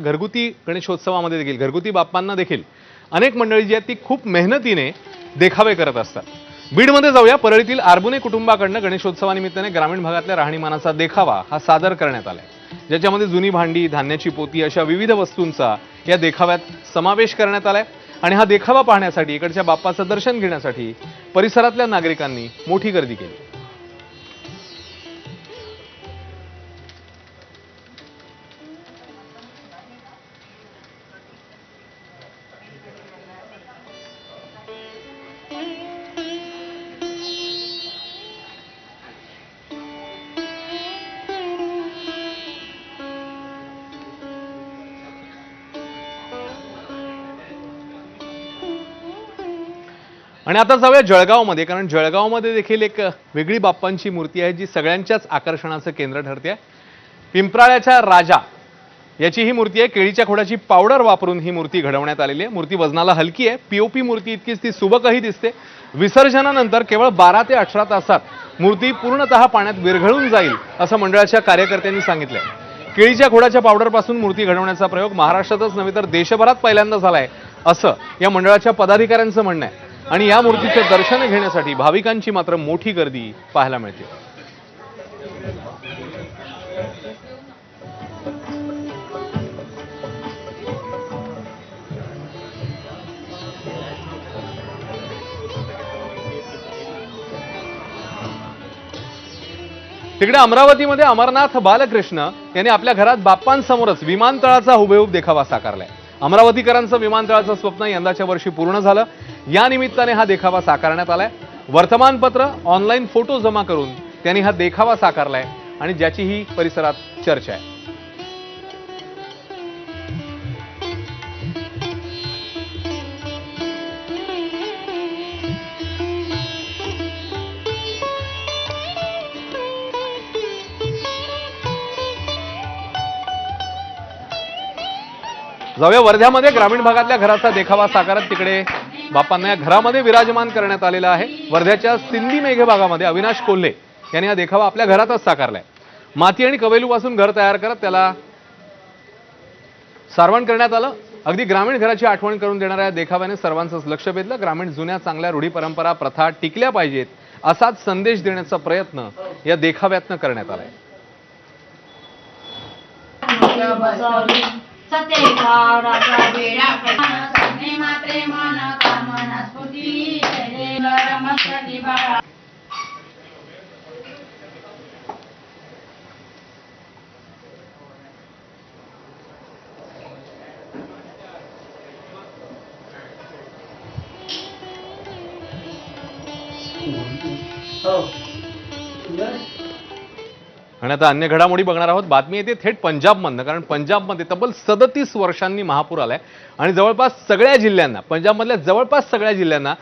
घरगुती गणेशोत्सवामध्ये देखील घरगुती बाप्पांना देखील अनेक मंडळी जी आहेत ती खूप मेहनतीने देखावे करत असतात। बीडमध्ये जाऊया। परळीतील आरबुने कुटुंबाकडून गणेशोत्सवानिमित्ताने ग्रामीण भागातल्या राहणीमानाचा देखावा हा सादर करण्यात आलाय, ज्याच्यामध्ये जुनी भांडी, धान्याची पोती अशा विविध वस्तूंचा या देखाव्यात समावेश करण्यात आलाय। आणि हा देखावा पाहण्यासाठी इकडच्या बाप्पाचं दर्शन घेण्यासाठी परिसरातल्या नागरिकांनी मोठी गर्दी केली। आणि आता जाऊया जळगावमध्ये, कारण जळगावमध्ये देखील एक वेगळी बाप्पांची मूर्ती आहे जी सगळ्यांच्याच आकर्षणाचं केंद्र ठरते। पिंपराळ्याच्या राजा याची ही मूर्ती आहे। केळीच्या खोडाची पावडर वापरून ही मूर्ती घडवण्यात आलेली आहे। मूर्ती वजनाला हलकी आहे। पीओपी मूर्ती इतकीच ती सुबकही दिसते। विसर्जनानंतर केवळ 12 ते 18 तासात मूर्ती पूर्णतः पाण्यात विरघळून जाईल असं मंडळाच्या कार्यकर्त्यांनी सांगितलंय। केळीच्या खोडाच्या पावडरपासून मूर्ती घडवण्याचा प्रयोग महाराष्ट्रातच नव्हे तर देशभरात पहिल्यांदा झालाय असं या मंडळाच्या पदाधिकाऱ्यांचं म्हणणं आहे। आणि या मूर्तीचे दर्शन घेण्यासाठी भाविकांची मात्र मोठी गर्दी पाहायला मिळते। तिकडे अमरावतीमध्ये अमरनाथ बालकृष्ण यांनी आपल्या घरात बाप्पांसमोरच विमानतळाचा हुबेहूब देखावा साकारलाय। अमरावतीकरांचं विमानतळाचं स्वप्न यंदाच्या वर्षी पूर्ण झालं। या निमित्ताने हा देखावा साकारण्यात आलाय। वर्तमानपत्र, ऑनलाईन फोटो जमा करून त्यांनी हा देखावा साकारलाय आणि ज्याची ही परिसरात चर्चा आहे। जाऊया वर्ध्यामध्ये। ग्रामीण भागातल्या घराचा देखावा साकारत तिकडे बाप्पांना या घरामध्ये विराजमान करण्यात आलेला आहे। वर्ध्याच्या सिंधी मेघे भागामध्ये अविनाश कोल्हे यांनी हा देखावा आपल्या घरातच साकारलाय। माती आणि कवेलूपासून घर तयार करत त्याला सारवण करण्यात आलं। अगदी ग्रामीण घराची आठवण करून देणाऱ्या या देखाव्याने सर्वांचंच लक्ष वेधलं। ग्रामीण जुन्या चांगल्या रूढी परंपरा प्रथा टिकल्या पाहिजेत असाच संदेश देण्याचा प्रयत्न या देखाव्यातनं करण्यात आलाय। आणि आता अन्य घडामोडी बघणार आहोत। बातमी येते थेट पंजाबमधनं, कारण पंजाबमध्ये तब्बल 37 वर्षांनी महापूर आलाय आणि जवळपास सगळ्या जिल्ह्यांना, पंजाबमधल्या जवळपास सगळ्या जिल्ह्यांना